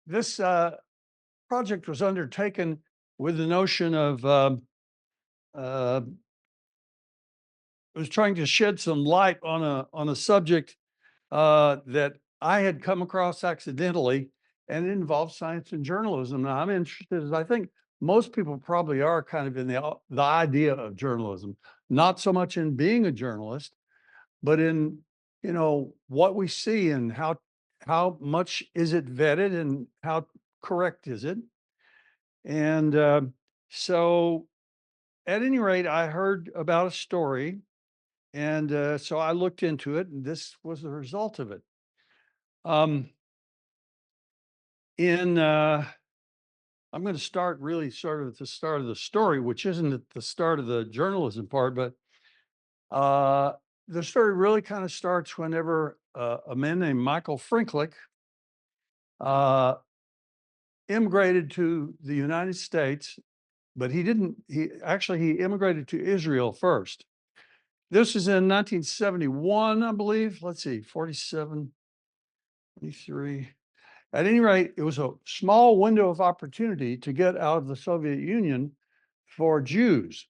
this project was undertaken with the notion of uh, was trying to shed some light on a subject that I had come across accidentally, and it involves science and journalism. Now, I'm interested, as I think most people probably are, kind of in the idea of journalism, not so much in being a journalist, but in what we see and how much is it vetted and how correct is it. And so, at any rate, I heard about a story, and so I looked into it, and this was the result of it. Um, in I'm going to start really sort of at the start of the story, which isn't at the start of the journalism part, but uh, the story really kind of starts whenever a man named Michael Frinklick uh, immigrated to the United States, but he didn't. He immigrated to Israel first. This is in 1971, I believe. Let's see, 47, 23. At any rate, it was a small window of opportunity to get out of the Soviet Union for Jews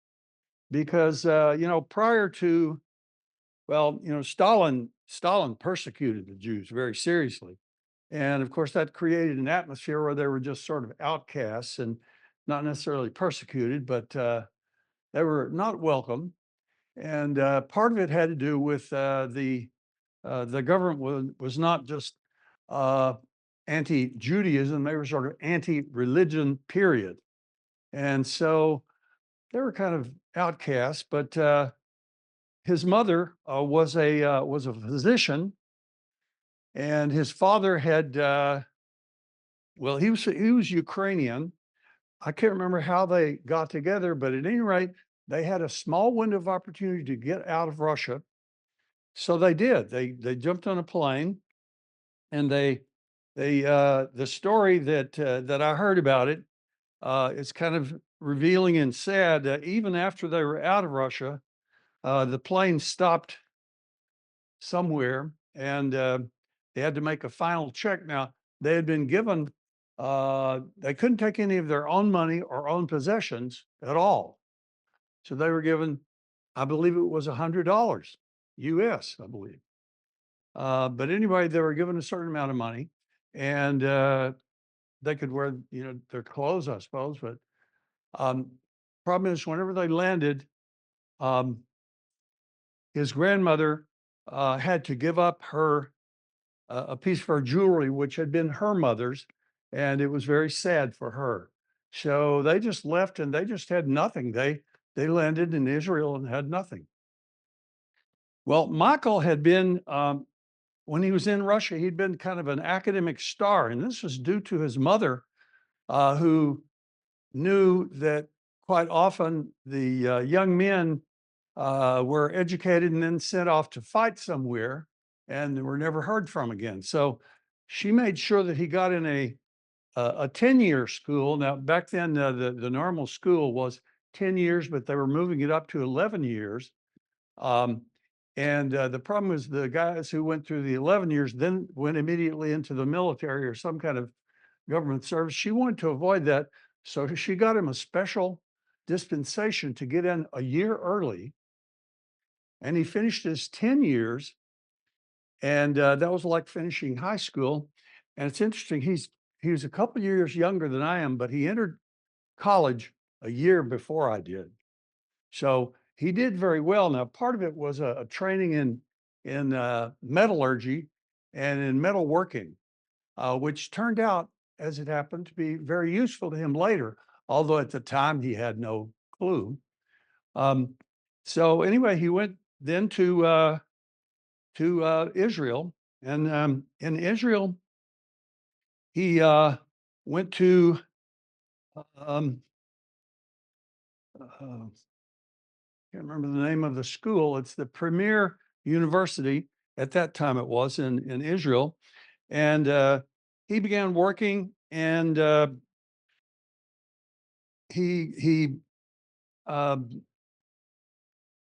because prior to Stalin persecuted the Jews very seriously, and of course that created an atmosphere where they were just sort of outcasts and not necessarily persecuted, but they were not welcome. And part of it had to do with the government was not just uh, anti-Judaism; they were sort of anti-religion. Period. And so they were kind of outcasts. But his mother was a physician, and his father had he was Ukrainian. I can't remember how they got together, but at any rate, they had a small window of opportunity to get out of Russia. So they did. They jumped on a plane, and the story that I heard about it is kind of revealing and sad. Even after they were out of Russia, the plane stopped somewhere, and they had to make a final check. Now, they had been given, they couldn't take any of their own money or own possessions at all. So they were given, I believe it was $100 US, I believe. But anyway, they were given a certain amount of money, and they could wear, their clothes, I suppose. But um, problem is, whenever they landed, um, his grandmother had to give up a piece of her jewelry, which had been her mother's, and it was very sad for her. So they just left, and they just had nothing. They landed in Israel and had nothing. Well, Michael had been when he was in Russia, he'd been kind of an academic star, and this was due to his mother, who knew that quite often the young men were educated and then sent off to fight somewhere, and they were never heard from again. So she made sure that he got in a 10-year school. Now, back then, the normal school was 10 years, but they were moving it up to 11 years. Um, and the problem is the guys who went through the 11 years then went immediately into the military or some kind of government service. She wanted to avoid that. So she got him a special dispensation to get in a year early. And he finished his 10 years. And that was like finishing high school. And it's interesting, he was a couple years younger than I am, but he entered college a year before I did. So he did very well. Now, part of it was a training in metallurgy and in metalworking, which turned out, as it happened, to be very useful to him later. Although at the time he had no clue. Um, so anyway, he went then to Israel, and in Israel he went to um, uh, can't remember the name of the school. It's the premier university at that time. It was in Israel, and he began working, and he uh,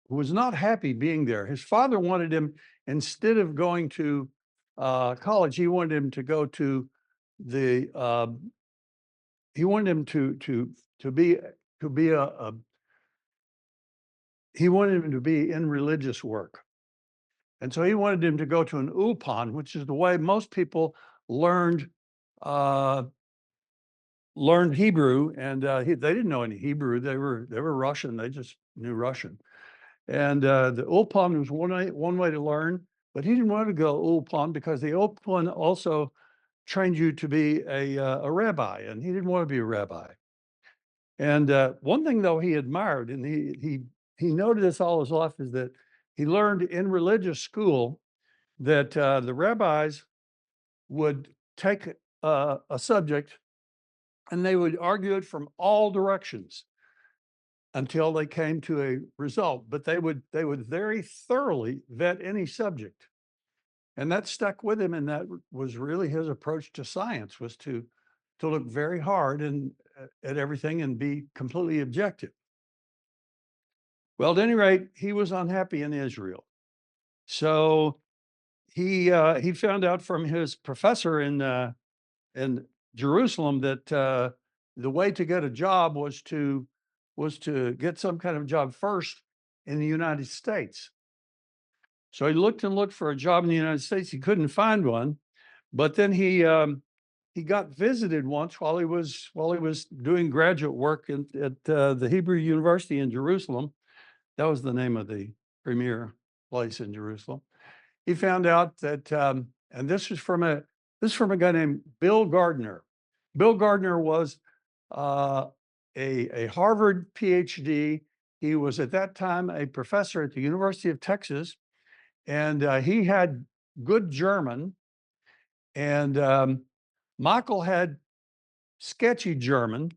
was not happy being there. His father wanted him, instead of going to college, he wanted him to go to he wanted him he wanted him to be in religious work. And so he wanted him to go to an ulpan, which is the way most people learned Hebrew, and they didn't know any Hebrew. They were Russian. They just knew Russian. And the ulpan was one way to learn, but he didn't want to go ulpan because the ulpan also trained you to be a rabbi, and he didn't want to be a rabbi. And one thing though he admired, and he noted this all his life, is that he learned in religious school that the rabbis would take a subject and they would argue it from all directions until they came to a result. But they would very thoroughly vet any subject. And that stuck with him, and that was really his approach to science, was to look very hard at everything and be completely objective. Well, at any rate, he was unhappy in Israel. So he found out from his professor in Jerusalem that the way to get a job was to get some kind of job first in the United States. So he looked and looked for a job in the United States. He couldn't find one, but then he got visited once while he was doing graduate work at the Hebrew University in Jerusalem. That was the name of the premier place in Jerusalem. He found out that, and this is from a guy named Bill Gardner. Bill Gardner was a Harvard PhD. He was at that time a professor at the University of Texas, and he had good German, and Michael had sketchy German,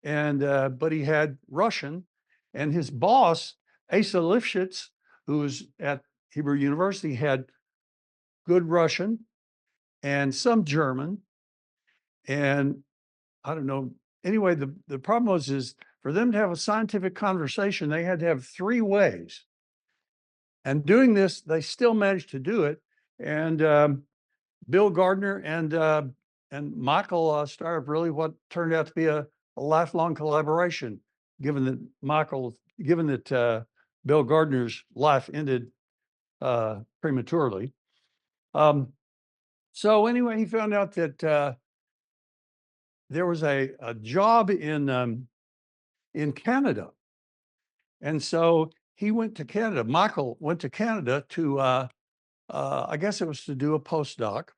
and but he had Russian, and his boss, Asa Lifshitz, who was at Hebrew University, had good Russian and some German, and I don't know. Anyway, the problem is for them to have a scientific conversation, they had to have 3 ways. And doing this, they still managed to do it. And Bill Gardner and Michael started really what turned out to be a lifelong collaboration, given that Bill Gardner's life ended prematurely. So anyway, he found out that there was a job in Canada, and so he went to Canada. Michael went to Canada to I guess it was to do a postdoc,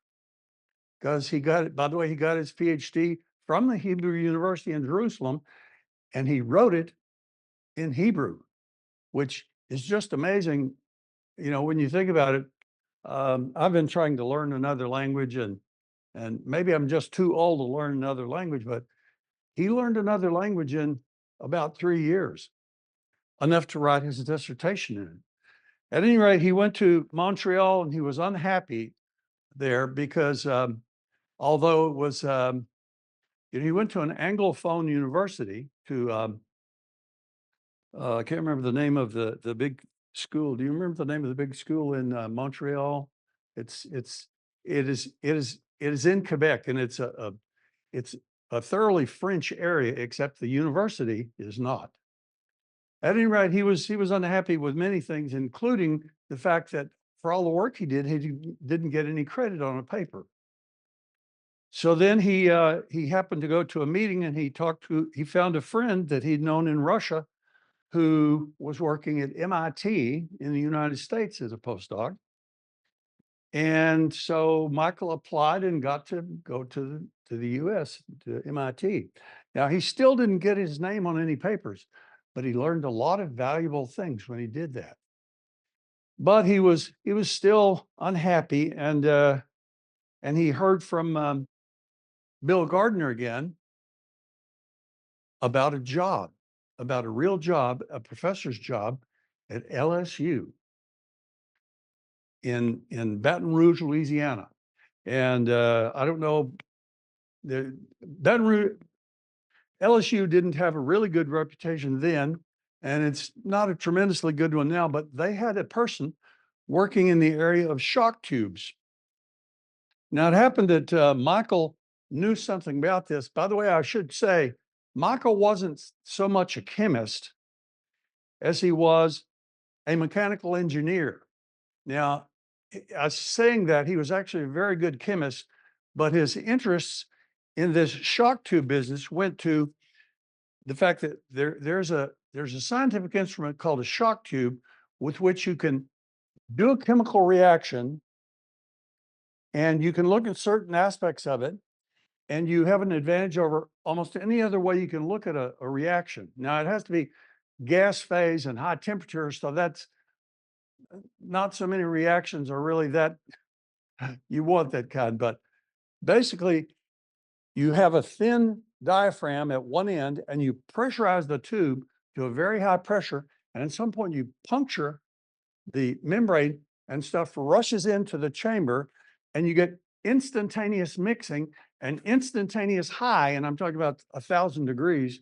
because he got it. By the way, he got his PhD from the Hebrew University in Jerusalem, and he wrote it in Hebrew, which is just amazing. You know, when you think about it, I've been trying to learn another language, and maybe I'm just too old to learn another language, but he learned another language in about 3 years, enough to write his dissertation in it. At any rate, he went to Montreal, and he was unhappy there because although it was, he went to an Anglophone university to, I can't remember the name of the big school. Do you remember the name of the big school in Montreal? It is in Quebec, and it's a thoroughly French area, except the university is not. At any rate, he was unhappy with many things, including the fact that for all the work he did, he didn't get any credit on a paper. So then he happened to go to a meeting, and he found a friend that he'd known in Russia who was working at MIT in the United States as a postdoc. And so Michael applied and got to go to the US, to MIT. Now, he still didn't get his name on any papers, but he learned a lot of valuable things when he did that. But he was still unhappy, and he heard from Bill Gardner again about a job, about a real job, a professor's job at LSU in Baton Rouge, Louisiana. And I don't know, LSU didn't have a really good reputation then, and it's not a tremendously good one now, but they had a person working in the area of shock tubes. Now, it happened that Michael knew something about this. By the way, I should say, Michael wasn't so much a chemist as he was a mechanical engineer. Now, I was saying that he was actually a very good chemist, but his interests in this shock tube business went to the fact that there's a scientific instrument called a shock tube with which you can do a chemical reaction and you can look at certain aspects of it and you have an advantage over almost any other way you can look at a reaction. Now, it has to be gas phase and high temperature, so that's not so many reactions are really that you want that kind, but basically you have a thin diaphragm at one end and you pressurize the tube to a very high pressure, and at some point you puncture the membrane and stuff rushes into the chamber and you get instantaneous mixing and instantaneous high, and I'm talking about 1,000 degrees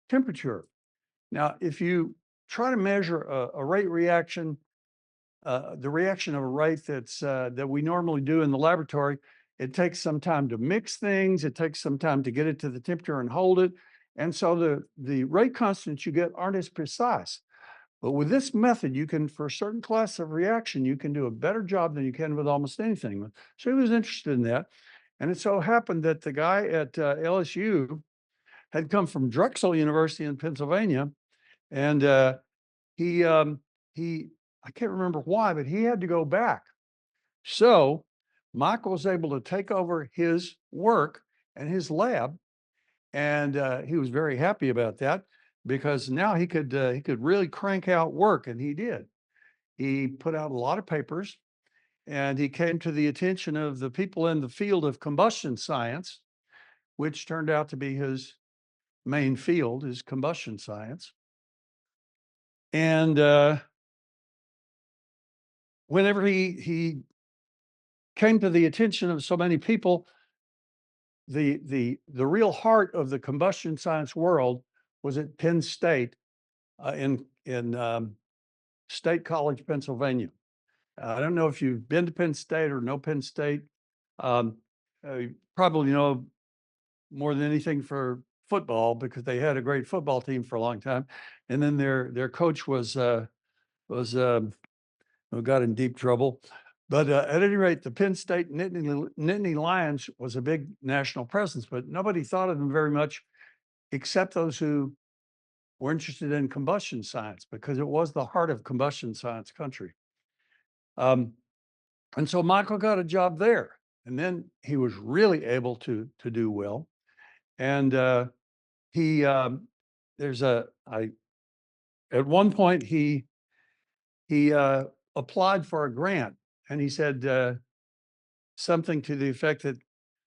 temperature. Now, if you try to measure a rate reaction, the reaction of a rate that we normally do in the laboratory, it takes some time to mix things. It takes some time to get it to the temperature and hold it. And so the rate constants you get aren't as precise. But with this method, you can, for a certain class of reaction, you can do a better job than you can with almost anything. So he was interested in that. And it so happened that the guy at LSU had come from Drexel University in Pennsylvania. And he, I can't remember why, but he had to go back. So Michael was able to take over his work and his lab. And he was very happy about that because now he could really crank out work, and he did. He put out a lot of papers, and he came to the attention of the people in the field of combustion science, which turned out to be his main field, is combustion science. And whenever he came to the attention of so many people, the real heart of the combustion science world was at Penn State in State College, Pennsylvania. I don't know if you've been to Penn State or know Penn State. You probably know more than anything for football because they had a great football team for a long time, and then their coach was got in deep trouble. But at any rate, the Penn State Nittany Lions was a big national presence, but nobody thought of them very much except those who were interested in combustion science because it was the heart of combustion science country. And so Michael got a job there, and then he was really able to do well. And he at one point he applied for a grant, and he said something to the effect that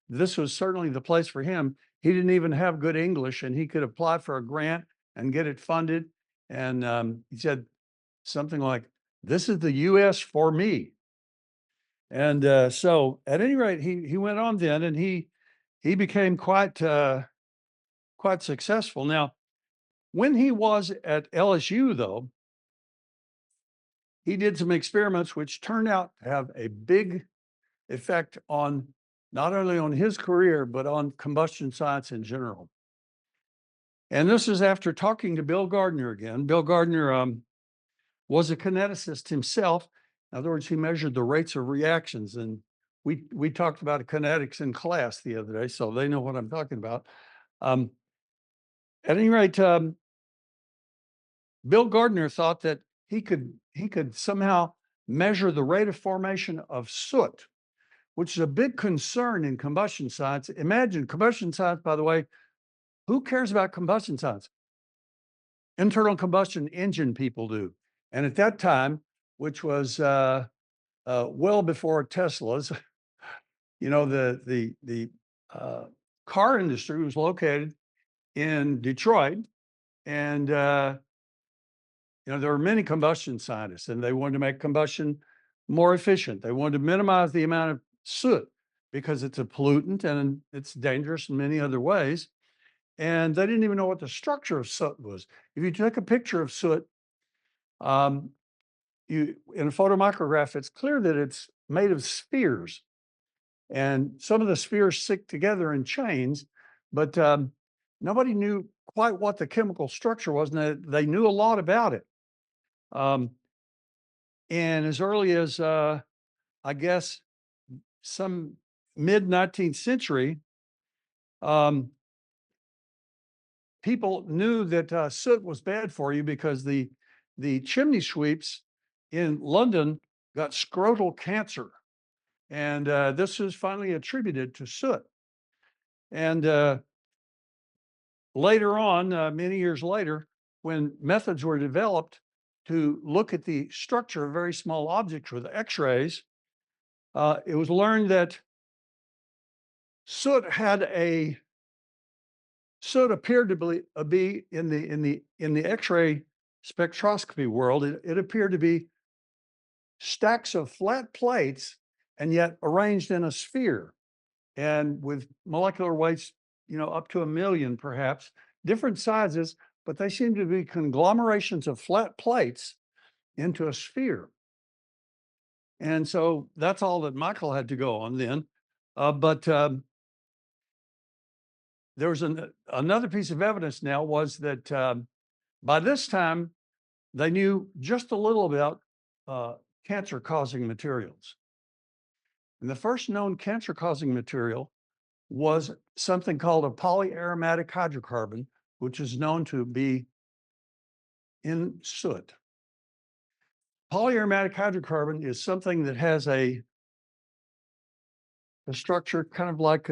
this was certainly the place for him. He didn't even have good English, and he could apply for a grant and get it funded. And he said something like, "This is the U.S. for me." And so at any rate, he went on then, and he became quite successful. Now, when he was at LSU, though, he did some experiments which turned out to have a big effect on not only on his career, but on combustion science in general. And this is after talking to Bill Gardner again. Bill Gardner was a kineticist himself. In other words, he measured the rates of reactions. And we talked about kinetics in class the other day, so they know what I'm talking about. At any rate, Bill Gardner thought that he could somehow measure the rate of formation of soot, which is a big concern in combustion science. Imagine combustion science, by the way, who cares about combustion science? Internal combustion engine people do. And at that time, which was well before Tesla's, the car industry was located in Detroit, and there were many combustion scientists, and they wanted to make combustion more efficient. They wanted to minimize the amount of soot because it's a pollutant and it's dangerous in many other ways. And they didn't even know what the structure of soot was. If you take a picture of soot, in a photomicrograph, it's clear that it's made of spheres. and some of the spheres stick together in chains, but nobody knew quite what the chemical structure was, and they knew a lot about it. And as early as, I guess, some mid-19th century, people knew that soot was bad for you because the chimney sweeps in London got scrotal cancer. And this was finally attributed to soot. And later on, many years later, when methods were developed to look at the structure of very small objects with X-rays, it was learned that soot appeared to be in the X-ray spectroscopy world. It appeared to be stacks of flat plates, and yet arranged in a sphere, and with molecular weights, up to 1 million, perhaps, different sizes, but they seem to be conglomerations of flat plates into a sphere. And so that's all that Michael had to go on then. But there was another piece of evidence now was that by this time, they knew just a little about cancer-causing materials. And the first known cancer-causing material was something called a polyaromatic hydrocarbon, which is known to be in soot. Polyaromatic hydrocarbon is something that has a structure kind of like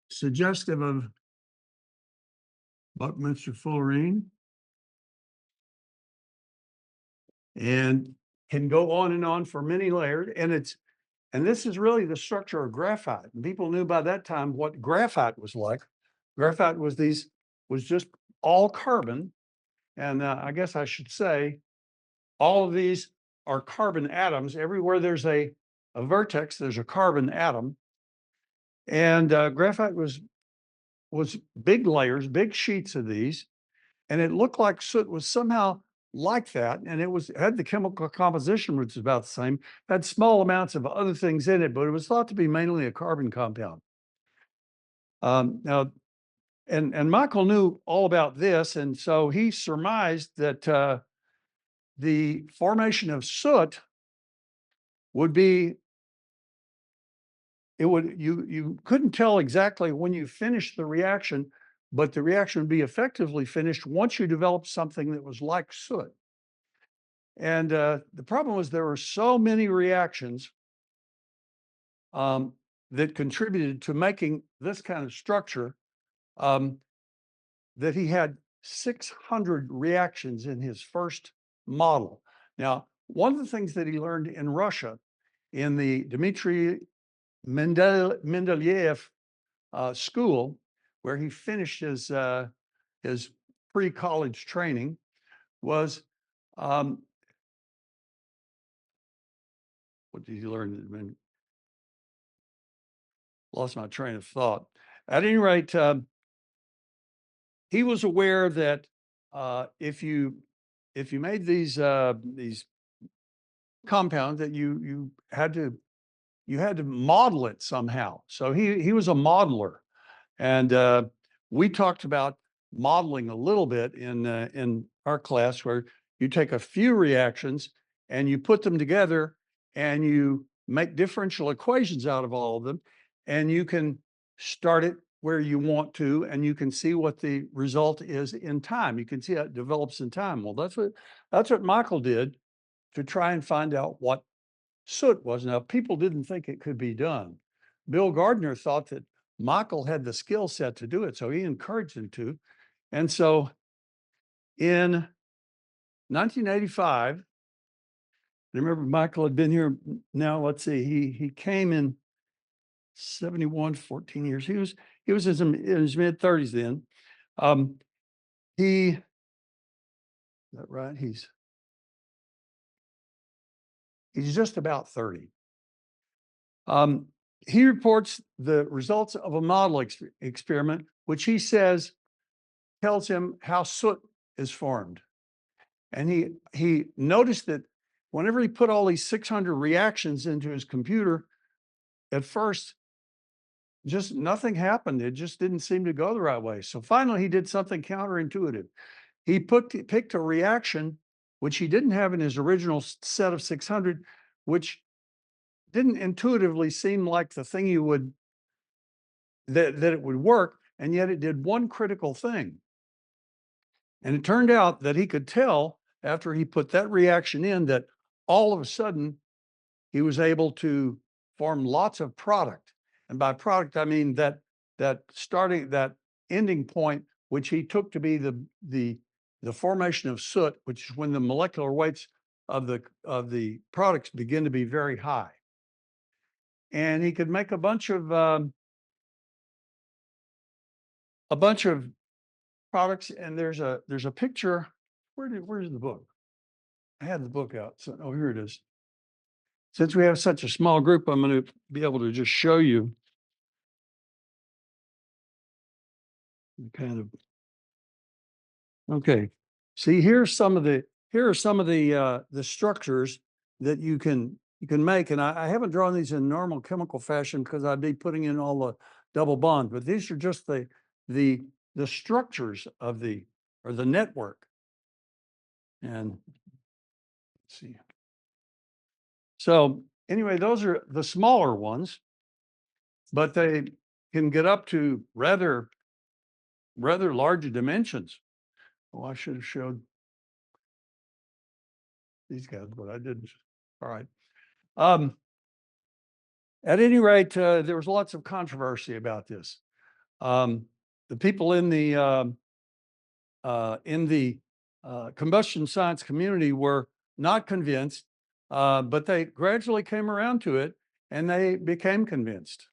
suggestive of Buckminsterfullerene, and can go on and on for many layers. And this is really the structure of graphite. And people knew by that time what graphite was like. Graphite was just all carbon. And I guess I should say, all of these are carbon atoms. Everywhere there's a vertex, there's a carbon atom. And graphite was big layers, big sheets of these. And it looked like soot was somehow like that. And it had the chemical composition, which is about the same, had small amounts of other things in it, but it was thought to be mainly a carbon compound. Now, and Michael knew all about this. And so he surmised that the formation of soot would be, you couldn't tell exactly when you finished the reaction, but the reaction would be effectively finished once you developed something that was like soot. And the problem was there were so many reactions that contributed to making this kind of structure that he had 600 reactions in his first model. Now, one of the things that he learned in Russia, in the Dmitry Mendeleev school, where he finished his pre-college training, was what did he learn? Lost my train of thought. At any rate, he was aware that if you made these compounds, that you had to model it somehow. So he was a modeler, and we talked about modeling a little bit in our class, where you take a few reactions and you put them together and you make differential equations out of all of them, and you can start it where you want to, and you can see what the result is in time. You can see how it develops in time. Well, that's what Michael did to try and find out what soot was. Now, people didn't think it could be done. Bill Gardner thought that Michael had the skill set to do it, so he encouraged him to. And so in 1985, remember Michael had been here now, let's see, he came in 71, 14 years. He was in his mid-30s then. Is that right? He's just about 30. He reports the results of a model experiment, which he says tells him how soot is formed. And he noticed that whenever he put all these 600 reactions into his computer, at first, just nothing happened. It just didn't seem to go the right way. So finally, he did something counterintuitive. He picked a reaction which he didn't have in his original set of 600, which didn't intuitively seem like the thing you would that it would work, and yet it did one critical thing. And it turned out that he could tell after he put that reaction in that all of a sudden he was able to form lots of product. And by product, I mean that ending point, which he took to be the formation of soot, which is when the molecular weights of the products begin to be very high. And he could make a bunch of products. And there's a picture. Where's the book? I had the book out. So, oh, here it is. Since we have such a small group, I'm going to be able to just show you kind of. Okay. See, here are some of the structures that you can make. And I haven't drawn these in normal chemical fashion because I'd be putting in all the double bonds, but these are just the structures of the network. And let's see. So anyway, those are the smaller ones, but they can get up to rather large dimensions. Oh, I should have showed these guys, but I didn't. All right. At any rate, there was lots of controversy about this. The people in the combustion science community were not convinced, but they gradually came around to it and they became convinced.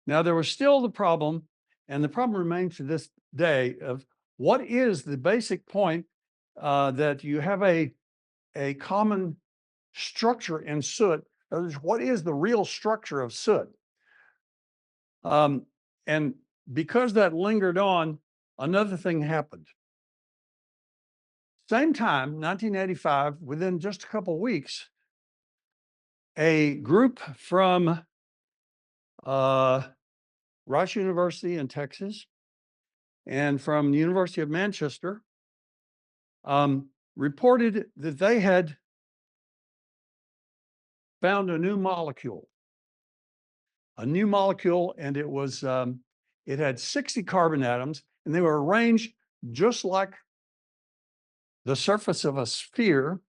Now, there was still the problem, and the problem remains to this day, of what is the basic point that you have a common structure in soot. In other words, what is the real structure of soot? And because that lingered on, another thing happened. Same time, 1985, within just a couple of weeks, a group from Rice University in Texas and from the University of Manchester reported that they had found a new molecule. And it was it had 60 carbon atoms, and they were arranged just like the surface of a sphere.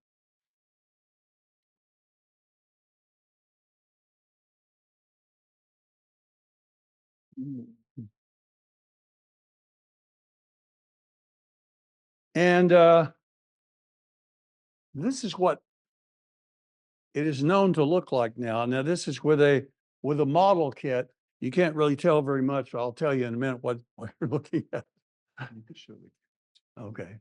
And this is what it is known to look like now. Now, this is with a model kit. You can't really tell very much. I'll tell you in a minute what you're looking at. Okay.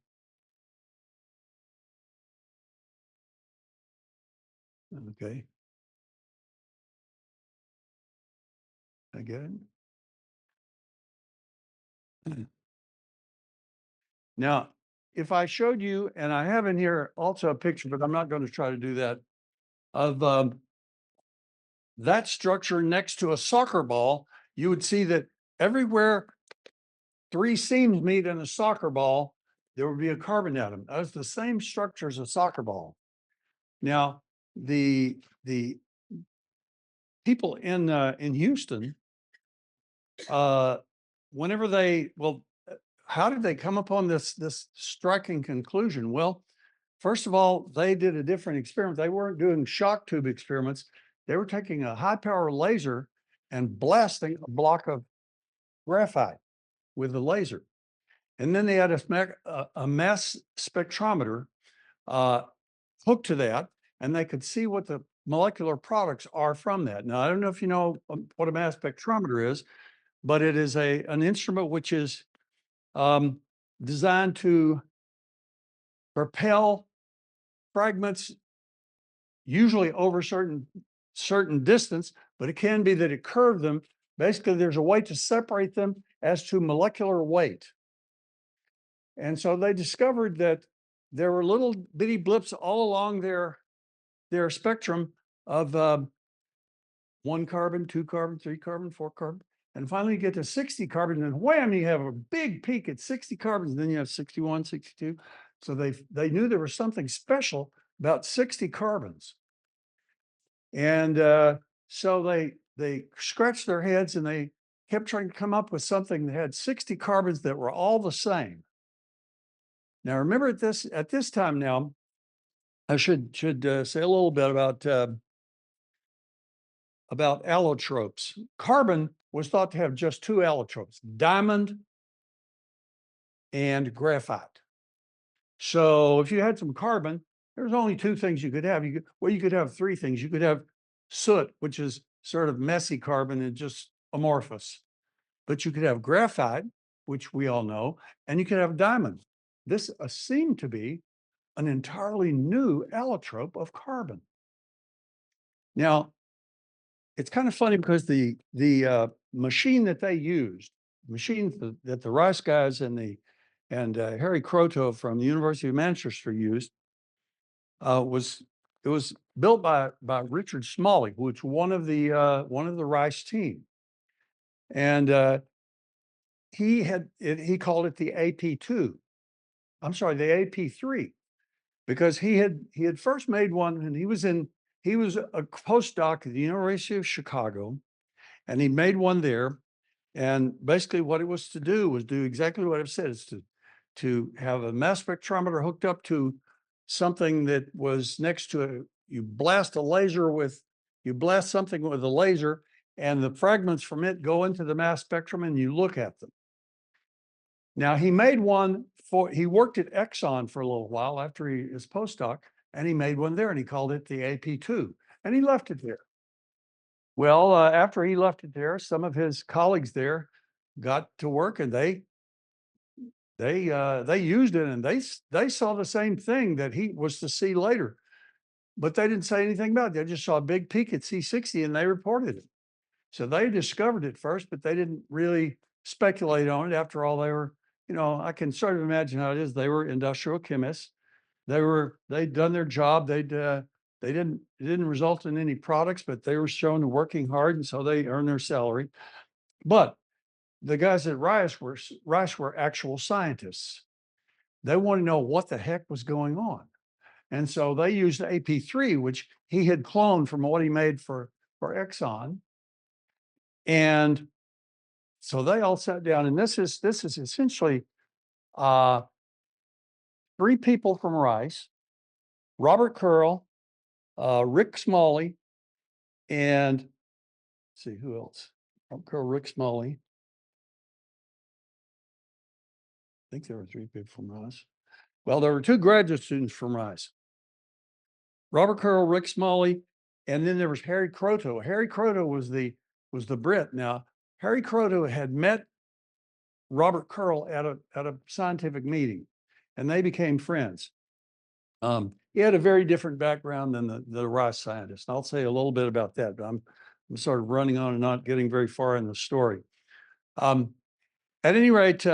Okay. I get it. Now, if I showed you, and I have in here also a picture, but I'm not going to try to do that, of that structure next to a soccer ball, you would see that everywhere 3 seams meet in a soccer ball, there would be a carbon atom. That's the same structure as a soccer ball. Now, the people in Houston, whenever how did they come upon this striking conclusion? Well, first of all, they did a different experiment. They weren't doing shock tube experiments. They were taking a high power laser and blasting a block of graphite with the laser. And then they had a mass spectrometer hooked to that, and they could see what the molecular products are from that. Now, I don't know if you know what a mass spectrometer is, but it is an instrument which is designed to propel fragments, usually over certain distance, but it can be that it curved them. Basically, there's a way to separate them as to molecular weight. And so they discovered that there were little bitty blips all along their their spectrum of 1 carbon, 2 carbon, 3 carbon, 4 carbon, and finally you get to 60 carbon, and wham, you have a big peak at 60 carbons, and then you have 61, 62. So they knew there was something special about 60 carbons. And so they scratched their heads and they kept trying to come up with something that had 60 carbons that were all the same. Now, remember at this time now, I should say a little bit about allotropes. Carbon was thought to have just 2 allotropes, diamond and graphite. So if you had some carbon, there's only 2 things you could have. You could have 3 things. You could have soot, which is sort of messy carbon and just amorphous. But you could have graphite, which we all know, and you could have diamond. This seemed to be an entirely new allotrope of carbon. Now, it's kind of funny because the machine that they used, that the Rice guys and Harry Croteau from the University of Manchester used, was built by Richard Smalley, who was one of the Rice team, and he called it the AP2. I'm sorry, the AP3, because he had first made one, and he was a postdoc at the University of Chicago, and he made one there. And basically what it was to do was do exactly what I've said, is to have a mass spectrometer hooked up to something that was next to it. You blast something with a laser, and the fragments from it go into the mass spectrum, and you look at them. Now, he made one he worked at Exxon for a little while after his postdoc, and he made one there, and he called it the AP2, and he left it there. Well, after he left it there, some of his colleagues there got to work, and they used it, and they saw the same thing that he was to see later, but they didn't say anything about it. They just saw a big peak at C60, and they reported it. So they discovered it first, but they didn't really speculate on it. After all, they were, I can sort of imagine how it is. They were industrial chemists. They'd done their job. It didn't result in any products, but they were shown to working hard, and so they earned their salary. But the guys at Rice were actual scientists. They wanted to know what the heck was going on. And so they used AP3, which he had cloned from what he made for Exxon. And so they all sat down, and this is essentially 3 people from Rice: Robert Curl, Rick Smalley, and let's see who else. Robert Curl, Rick Smalley. I think there were 3 people from Rice. Well, there were 2 graduate students from Rice: Robert Curl, Rick Smalley, and then there was Harry Croteau. Harry Croteau was the Brit. Now, Harry Croteau had met Robert Curl at a scientific meeting, and they became friends. He had a very different background than the Rice scientist. I'll say a little bit about that, but I'm sort of running on and not getting very far in the story. At any rate,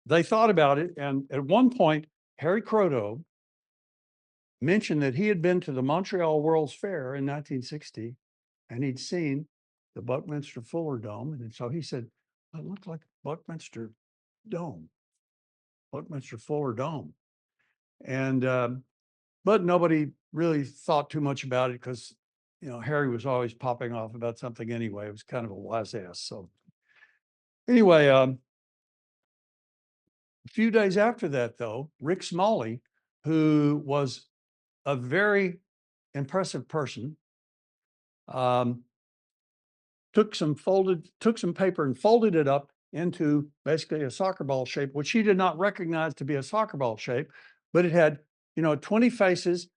they thought about it, and at one point, Harry Croteau mentioned that he had been to the Montreal World's Fair in 1960, and he'd seen the Buckminsterfullerene Dome, and so he said, "It looked like Buckminster Dome, Buckminsterfullerene Dome," and but nobody really thought too much about it because Harry was always popping off about something anyway. It was kind of a wise ass. So anyway, a few days after that, though, Rick Smalley, who was a very impressive person, took some paper and folded it up into basically a soccer ball shape, which he did not recognize to be a soccer ball shape, but it had 20 faces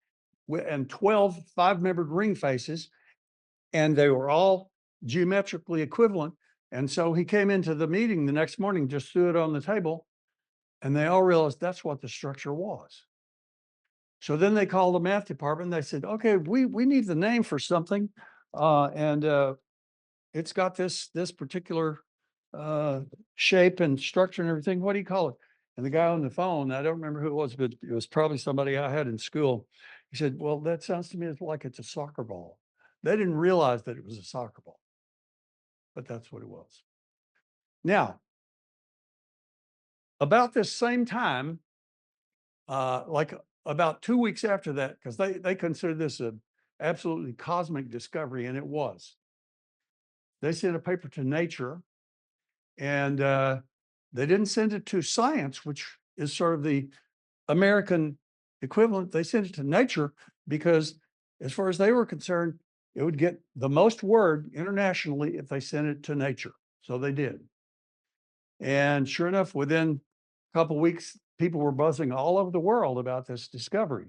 and 12 5-membered ring faces, and they were all geometrically equivalent. And so he came into the meeting the next morning, just threw it on the table, and they all realized that's what the structure was. So then they called the math department. They said, "Okay, we need the name for something, and it's got this particular shape and structure and everything. What do you call it?" And the guy on the phone, I don't remember who it was, but it was probably somebody I had in school. He said, well, that sounds to me like it's a soccer ball. They didn't realize that it was a soccer ball, but that's what it was. Now, about this same time, like about 2 weeks after that, because they considered this a absolutely cosmic discovery, and it was. They sent a paper to Nature, and they didn't send it to Science, which is sort of the American equivalent. They sent it to Nature because, as far as they were concerned, it would get the most word internationally if they sent it to Nature. So they did. And sure enough, within a couple of weeks, people were buzzing all over the world about this discovery.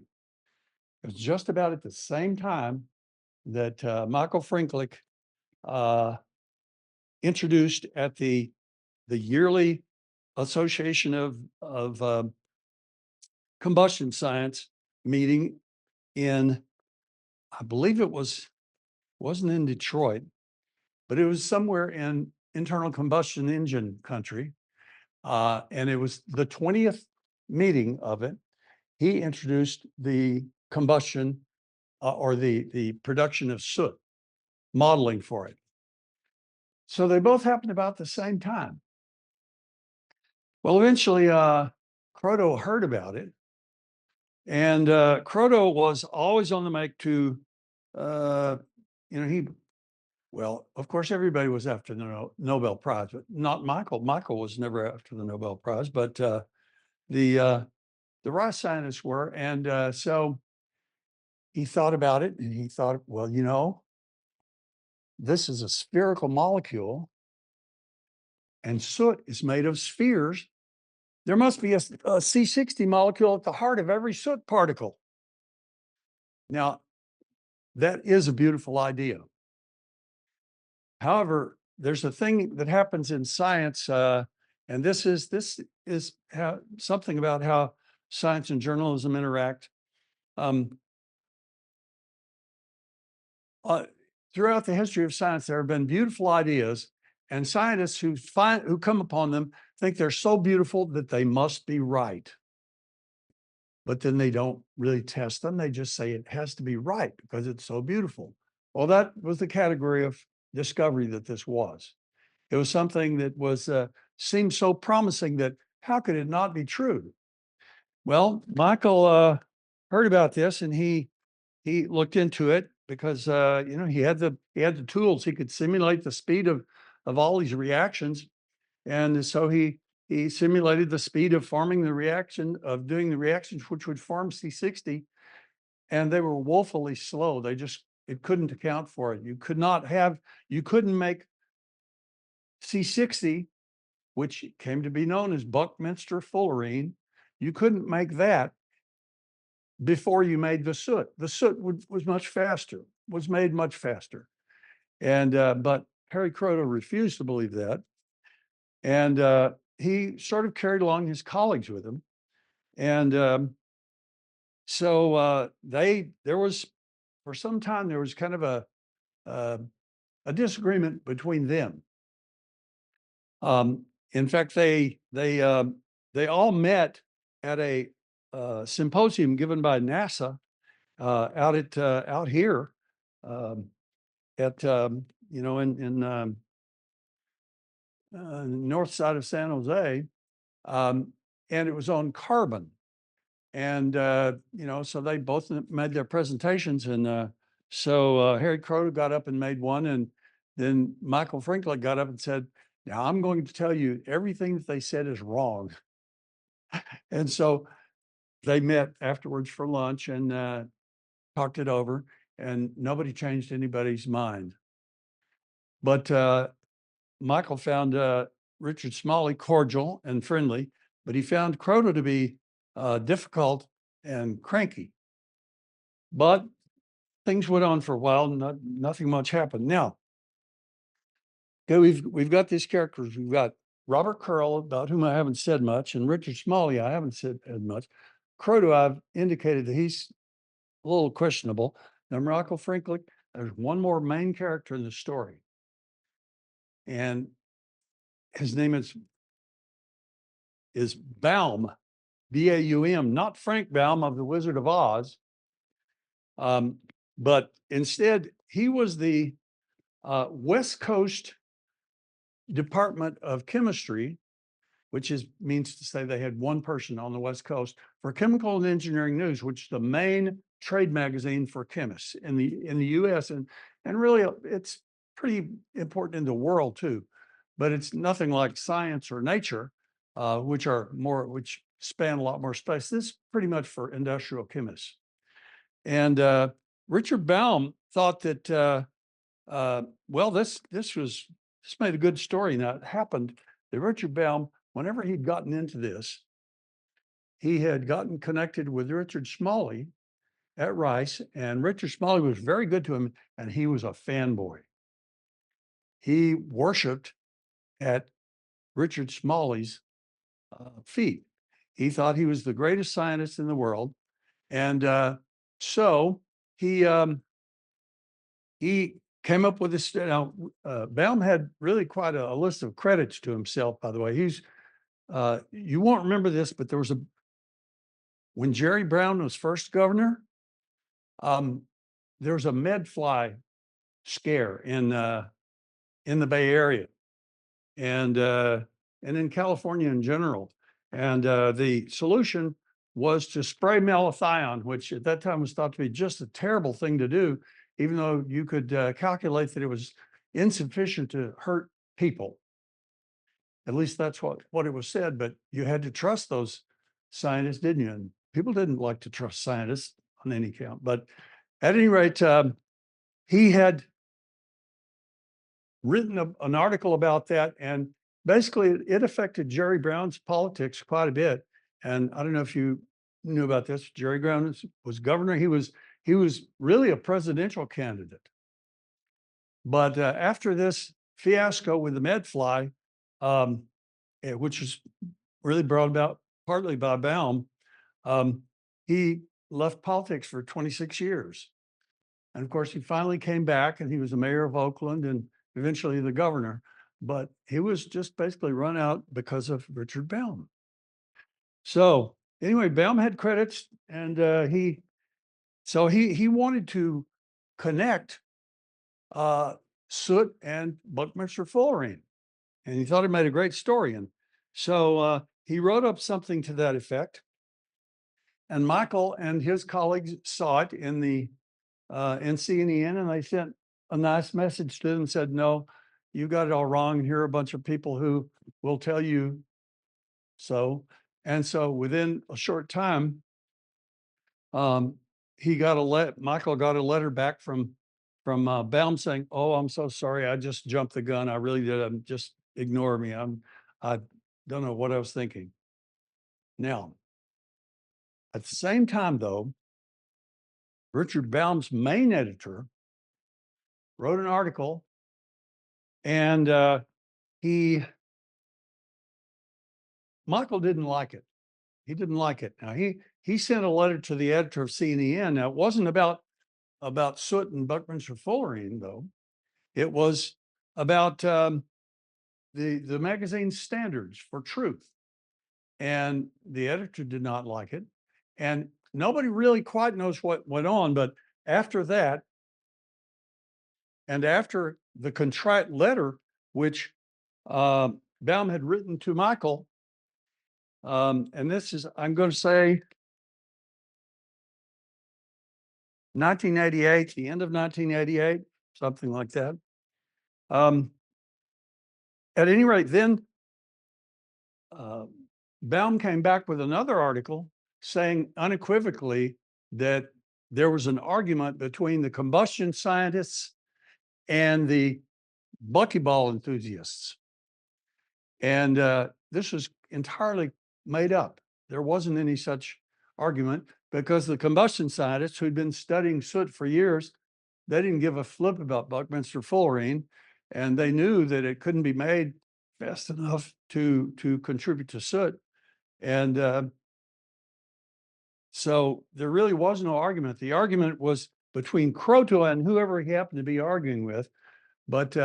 It was just about at the same time that Michael Frinklich introduced at the yearly Association of Combustion Science meeting in, I believe it wasn't in Detroit, but it was somewhere in internal combustion engine country. And it was the 20th meeting of it. He introduced the combustion or the production of soot, modeling for it. So they both happened about the same time. Well, eventually, Croto heard about it, and Croto was always on the make to, well, of course, everybody was after the Nobel Prize, but not Michael. Michael was never after the Nobel Prize, but the Ross scientists were, and so he thought about it, and he thought, well, this is a spherical molecule, and soot is made of spheres. There must be a C60 molecule at the heart of every soot particle. Now, that is a beautiful idea. However, there's a thing that happens in science, and this is how, something about how science and journalism interact. Throughout the history of science, there have been beautiful ideas, and scientists who come upon them think they're so beautiful that they must be right. But then they don't really test them. They just say it has to be right because it's so beautiful. Well, that was the category of discovery that this was. It was something that was seemed so promising that how could it not be true? Well, Michael heard about this, and he looked into it because he had the tools. He could simulate the speed of all these reactions, and so he simulated the speed of forming the reaction, of doing the reactions which would form C60, and they were woefully slow. It couldn't account for it. You couldn't make C60, which came to be known as Buckminsterfullerene. You couldn't make that before you made the soot. The soot was much faster, was made much faster. And but Harry Croto refused to believe that. And he sort of carried along his colleagues with him. And so there was, for some time, there was kind of a disagreement between them. In fact, they all met at a symposium given by NASA out here at in north side of San Jose, and it was on carbon. And so they both made their presentations, and so Harry Croto got up and made one, and then Michael Frinklich got up and said, "Now I'm going to tell you everything that they said is wrong." And so they met afterwards for lunch and talked it over, and nobody changed anybody's mind. But Michael found Richard Smalley cordial and friendly, but he found Croto to be difficult and cranky. But things went on for a while, and nothing much happened. Now, okay, we've got these characters. We've got Robert Curl, about whom I haven't said much, and Richard Smalley, I haven't said much. Croto, I've indicated that he's a little questionable. Now, Michael Frinklich, there's one more main character in the story, and his name is Baum, B-A-U-M, not Frank Baum of The Wizard of Oz, But instead, he was the West Coast Department of Chemistry, which means to say they had one person on the West Coast for Chemical and Engineering News, which is the main trade magazine for chemists in the U.S. and really it's pretty important in the world too, but it's nothing like Science or Nature, which span a lot more space. This is pretty much for industrial chemists. And Richard Baum thought that well, this made a good story. Now it happened that Richard Baum, whenever he'd gotten into this, he had gotten connected with Richard Smalley at Rice, and Richard Smalley was very good to him, and he was a fanboy. He worshiped at Richard Smalley's feet. He thought he was the greatest scientist in the world, and so he came up with this. Now, Baum had really quite a list of credits to himself, by the way. You won't remember this, but when Jerry Brown was first governor, there was a medfly scare in the Bay Area and in California in general. And the solution was to spray malathion, which at that time was thought to be just a terrible thing to do, even though you could calculate that it was insufficient to hurt people. At least that's what it was said, but you had to trust those scientists, didn't you? And people didn't like to trust scientists on any count. But at any rate, he had written an article about that, and basically it affected Jerry Brown's politics quite a bit. And I don't know if you knew about this. Jerry Brown was governor. He was really a presidential candidate. But after this fiasco with the medfly, which was really brought about partly by Baum, he left politics for 26 years. And of course, he finally came back and he was the mayor of Oakland and eventually the governor. But he was just basically run out because of Richard Baum. So anyway, Baum had credits, and he wanted to connect Soot and Buckminsterfullerene, and he thought it made a great story. And so he wrote up something to that effect. And Michael and his colleagues saw it in CNN, and they sent a nice message to them and said, "No, you got it all wrong. And here are a bunch of people who will tell you so." And so within a short time, Michael got a letter back from Baum saying, "Oh, I'm so sorry. I just jumped the gun. I really did. Just ignore me. I don't know what I was thinking." Now, at the same time, though, Richard Baum's main editor wrote an article, and Michael didn't like it. He didn't like it. Now he sent a letter to the editor of CNN. Now it wasn't about Soot and Buckminsterfullerene, though. It was about the magazine's standards for truth, and the editor did not like it. And nobody really quite knows what went on. But after that, and after the contrite letter, which Baum had written to Michael, and this is, I'm going to say, 1988, the end of 1988, something like that. At any rate, then Baum came back with another article saying unequivocally that there was an argument between the combustion scientists and the buckyball enthusiasts. And this was entirely made up. There wasn't any such argument, because the combustion scientists who'd been studying soot for years, they didn't give a flip about Buckminsterfullerene, and they knew that it couldn't be made fast enough to contribute to soot. And so there really was no argument. The argument was between Croto and whoever he happened to be arguing with, but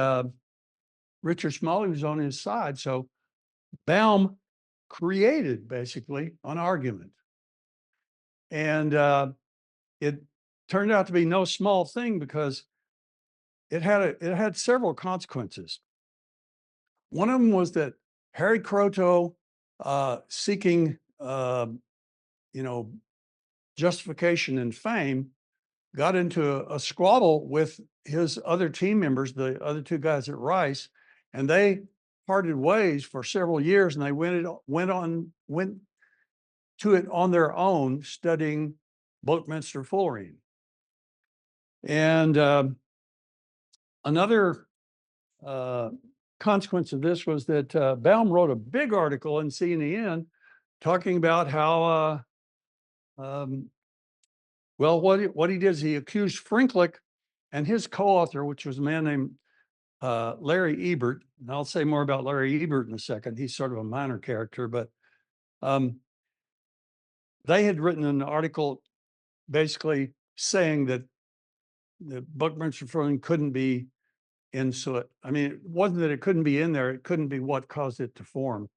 Richard Smalley was on his side. So Baum created basically an argument. And it turned out to be no small thing because it had several consequences. One of them was that Harry Croteau, seeking, you know, justification and fame, got into a squabble with his other team members, the other two guys at Rice, and they parted ways for several years, and they went to it on their own, studying Buckminsterfullerene. And another consequence of this was that Baum wrote a big article in CNN talking about how, well, what he did is he accused Frinklick and his co-author, which was a man named Larry Ebert, and I'll say more about Larry Ebert in a second. He's sort of a minor character, but they had written an article basically saying that the Buckminsterfullerene couldn't be in soot. I mean, it wasn't that it couldn't be in there, it couldn't be what caused it to form.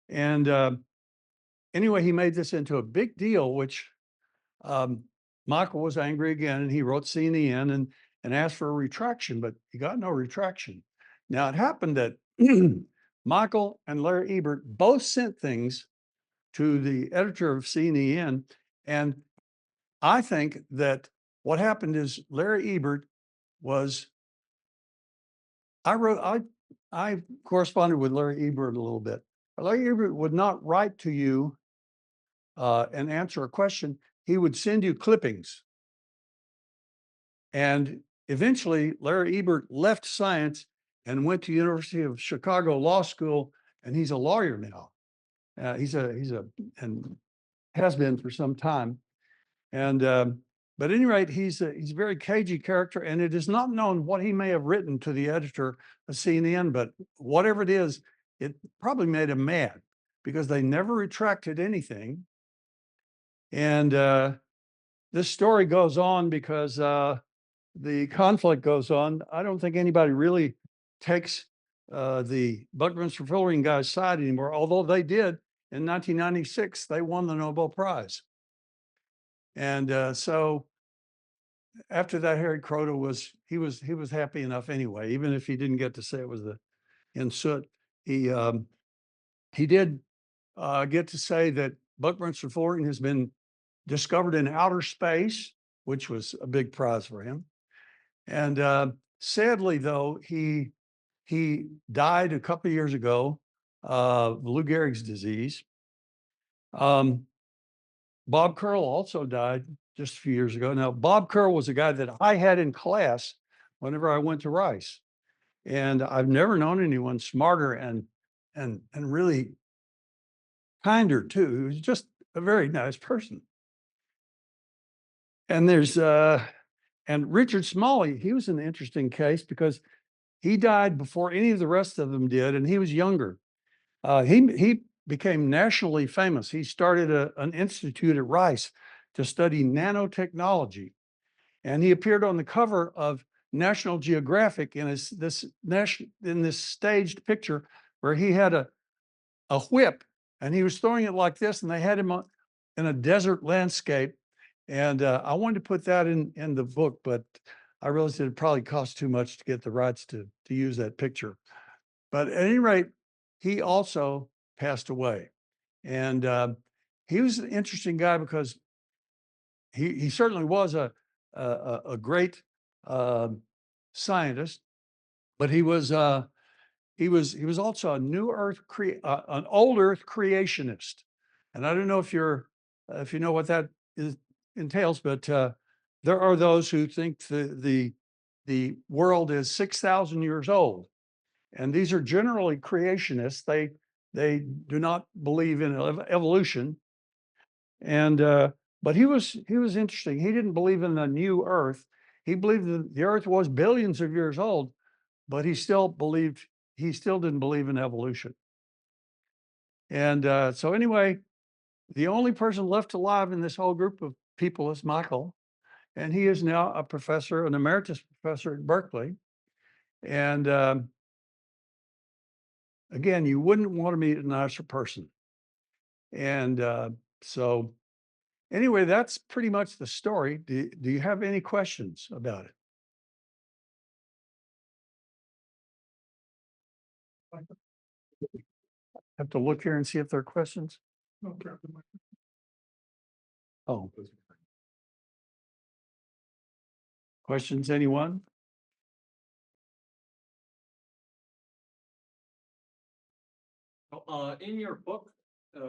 And anyway, he made this into a big deal, which Michael was angry again, and he wrote CNN and asked for a retraction, but he got no retraction. Now, it happened that Michael and Larry Ebert both sent things to the editor of CNN, and I think that what happened is Larry Ebert was, I corresponded with Larry Ebert a little bit. Larry Ebert would not write to you and answer a question. He would send you clippings. And eventually, Larry Ebert left science and went to University of Chicago Law School, and he's a lawyer now. And has been for some time. And but at any rate, he's a very cagey character, and it is not known what he may have written to the editor of CNN, but whatever it is, it probably made him mad because they never retracted anything. And this story goes on because the conflict goes on. I don't think anybody really takes the Buckminsterfullerene guy's side anymore, although they did in 1996. They won the Nobel Prize. And so after that, Harry Croteau was happy enough anyway, even if he didn't get to say it was in soot. He did get to say that Buckminsterfullerene has been discovered in outer space, which was a big prize for him. And sadly, though, he died a couple of years ago of Lou Gehrig's disease. Bob Curl also died just a few years ago. Now, Bob Curl was a guy that I had in class whenever I went to Rice, and I've never known anyone smarter and really kinder too. He was just a very nice person. And there's and Richard Smalley, he was an interesting case because he died before any of the rest of them did, and he was younger. He became nationally famous. He started an institute at Rice to study nanotechnology, and he appeared on the cover of National Geographic in this staged picture where he had a whip, and he was throwing it like this, and they had him in a desert landscape. And I wanted to put that in the book, but I realized it probably cost too much to get the rights to use that picture. But at any rate, he also passed away. And he was an interesting guy because he certainly was a great scientist, but he was also a new Earth an old Earth creationist. And I don't know if you know what that entails, but there are those who think the world is 6,000 years old, and these are generally creationists. They do not believe in evolution, and but he was interesting. He didn't believe in the new Earth. He believed that the Earth was billions of years old, but he still didn't believe in evolution. And so anyway, the only person left alive in this whole group of people is Michael, and he is now a professor, an emeritus professor at Berkeley. And again, you wouldn't want to meet a nicer person. And so anyway, that's pretty much the story. Do you have any questions about it? Have to look here and see if there are questions. Oh, questions, anyone? In your book,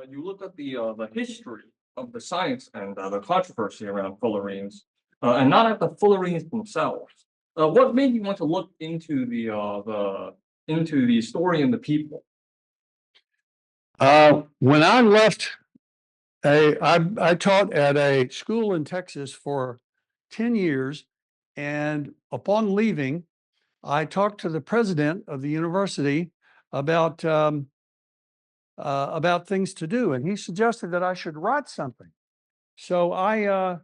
you look at the history of the science and the controversy around fullerenes, and not at the fullerenes themselves. What made you want to look into the story and the people? When I left, I taught at a school in Texas for 10 years, and upon leaving, I talked to the president of the university about things to do, and he suggested that I should write something. So I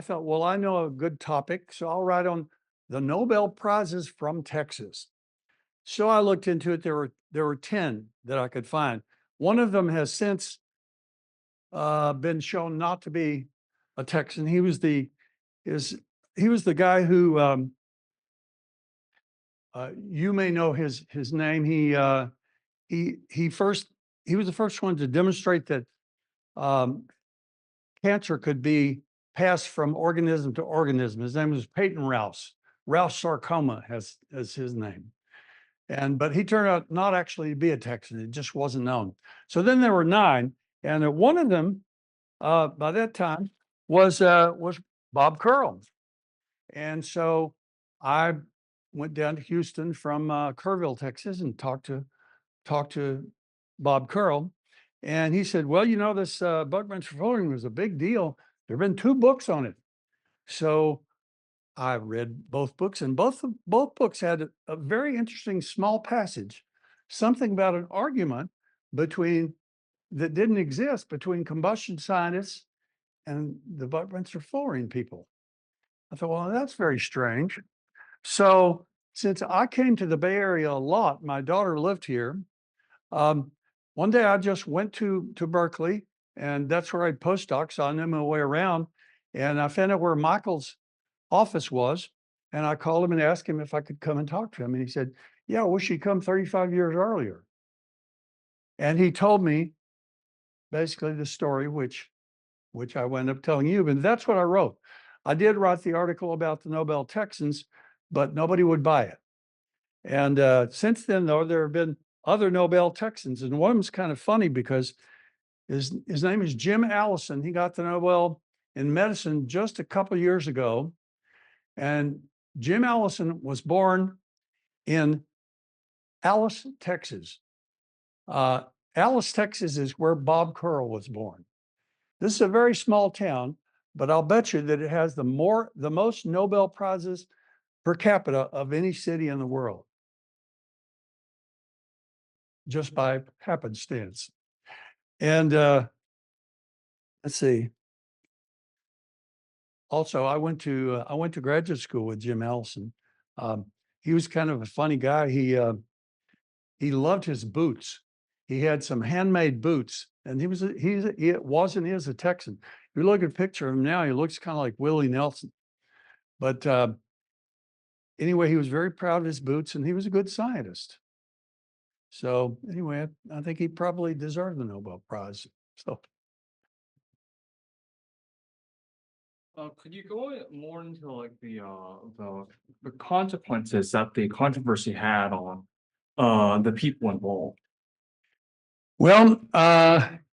thought, well, I know a good topic, so I'll write on the Nobel Prizes from Texas. So I looked into it. There were 10 that I could find. One of them has since been shown not to be a Texan. He was the guy who you may know his name. He was the first one to demonstrate that cancer could be passed from organism to organism. His name was Peyton Rouse. Rouse sarcoma has his name. But he turned out not actually to be a Texan. It just wasn't known. So then there were 9, and one of them by that time was Bob Curl. And so I went down to Houston from Kerrville, Texas, and talked to Bob Curl. And he said, well, you know, this Buckminsterfullerene was a big deal. There have been 2 books on it. So I read both books, and both books had a very interesting small passage, something about an argument that didn't exist between combustion scientists and the Buckminsterfullerene people. I thought, well, that's very strange. So since I came to the Bay Area a lot, my daughter lived here. One day I just went to Berkeley, and that's where I had postdocs. So I knew my way around, and I found out where Michael's office was, and I called him and asked him if I could come and talk to him. And he said, yeah, I wish you'd come 35 years earlier. And he told me basically the story, which I wound up telling you, but that's what I wrote. I did write the article about the Nobel Texans, but nobody would buy it. And since then, though, there have been other Nobel Texans, and one of them's kind of funny because his name is Jim Allison. He got the Nobel in medicine just a couple of years ago. And Jim Allison was born in Alice, Texas. Alice, Texas is where Bob Curl was born. This is a very small town, but I'll bet you that it has the most Nobel Prizes per capita of any city in the world, just by happenstance. And let's see. Also, I went to graduate school with Jim Allison. He was kind of a funny guy. He loved his boots. He had some handmade boots, and he was and is a Texan. If you look at a picture of him now, he looks kind of like Willie Nelson. But anyway, he was very proud of his boots, and he was a good scientist. So anyway, I think he probably deserved the Nobel Prize. So. Could you go more into like the consequences that the controversy had on the people involved? Well,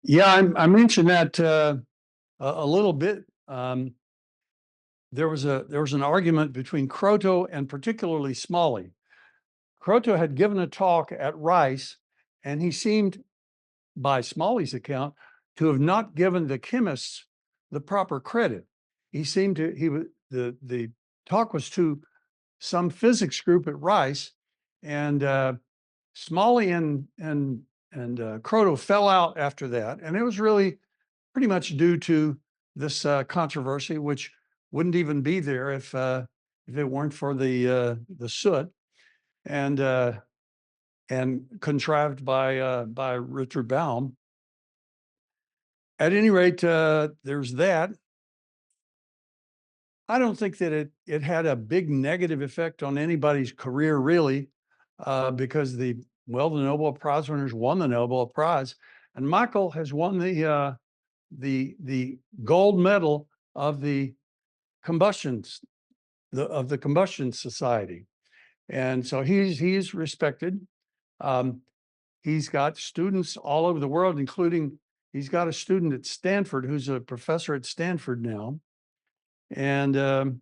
yeah, I mentioned that a little bit. There was an argument between Croteau and particularly Smalley. Croteau had given a talk at Rice, and he seemed, by Smalley's account, to have not given the chemists the proper credit. The talk was to some physics group at Rice, and Smalley and Croteau fell out after that, and it was really pretty much due to this controversy, which wouldn't even be there if it weren't for the soot and contrived by Richard Baum. at any rate, there's that. I don't think that it had a big negative effect on anybody's career, really, because the Nobel Prize winners won the Nobel Prize, and Michael has won the gold medal of the combustions of the Combustion Society, and so he's respected. He's got students all over the world, including he's got a student at Stanford who's a professor at Stanford now. And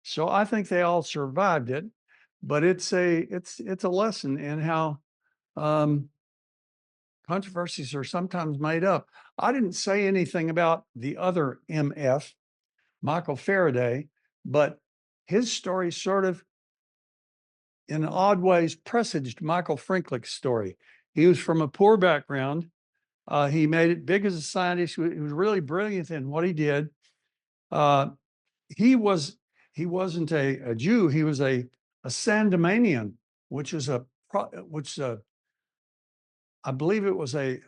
so I think they all survived it, but it's a lesson in how controversies are sometimes made up. I didn't say anything about the other MF, Michael Faraday, but his story sort of, in odd ways, presaged Michael Franklin's story. He was from a poor background. He made it big as a scientist. He was really brilliant in what he did. He wasn't a Jew. He was a Sandemanian, which is I believe it was a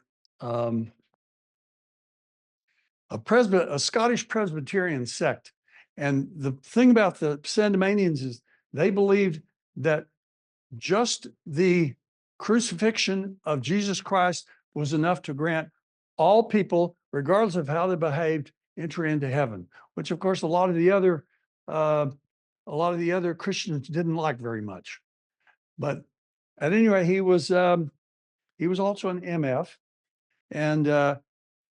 Scottish Presbyterian sect. And the thing about the Sandemanians is they believed that just the crucifixion of Jesus Christ was enough to grant all people, regardless of how they behaved, entry into heaven, which of course a lot of the other Christians didn't like very much. But at any rate, he was also an MF, and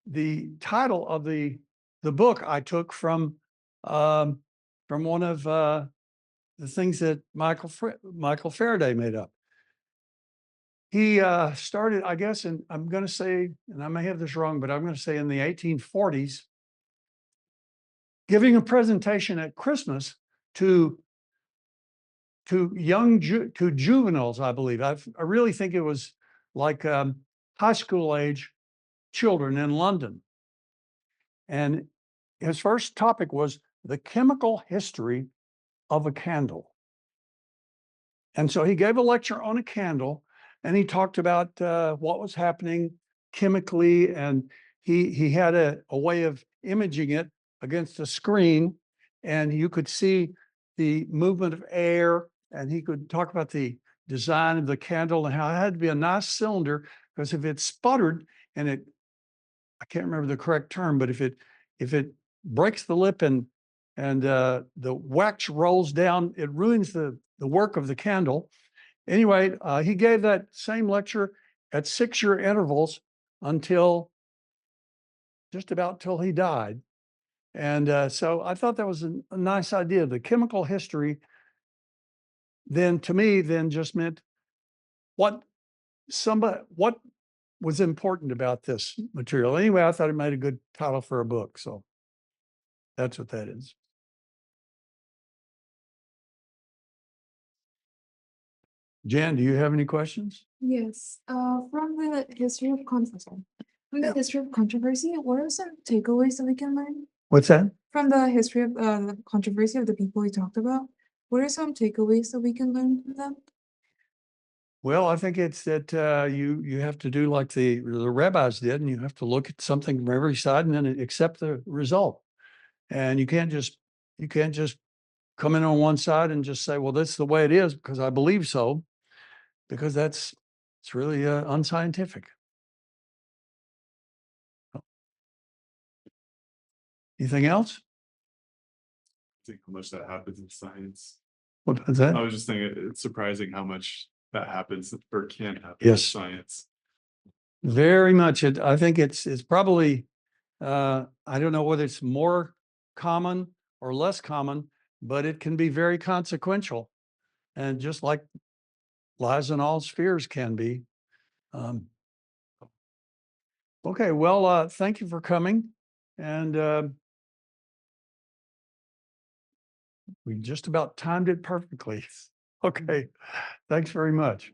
the title of the book I took from one of the things that Michael Faraday made up. He started, I guess, and I'm going to say, and I may have this wrong, but I'm going to say in the 1840s, giving a presentation at Christmas to juveniles, I believe. I really think it was like high school age children in London. And his first topic was the chemical history of a candle. And so he gave a lecture on a candle, and he talked about what was happening chemically, and he had a way of imaging it against a screen, and you could see the movement of air, and he could talk about the design of the candle and how it had to be a nice cylinder, because if it sputtered and I can't remember the correct term, but if it breaks the lip and the wax rolls down, it ruins the work of the candle. Anyway, he gave that same lecture at 6-year intervals until just about till he died. And so I thought that was a nice idea. The chemical history then, to me, then just meant what was important about this material. Anyway, I thought it made a good title for a book. So that's what that is. Jan, do you have any questions? Yes. From the history of controversy, what are some takeaways that we can learn? What's that? From the history of the controversy of the people we talked about, what are some takeaways that we can learn from them? Well, I think it's that you have to do like the rabbis did, and you have to look at something from every side and then accept the result. And you can't just come in on one side and just say, well, that's the way it is because I believe so, because it's really unscientific. Anything else? I think how much that happens in science. What is that? I was just thinking it's surprising how much that happens or can happen in Yes. science. Very much. I think it's probably, I don't know whether it's more common or less common, but it can be very consequential. And just like lies in all spheres can be. Okay, well, thank you for coming. And we just about timed it perfectly. Okay, thanks very much.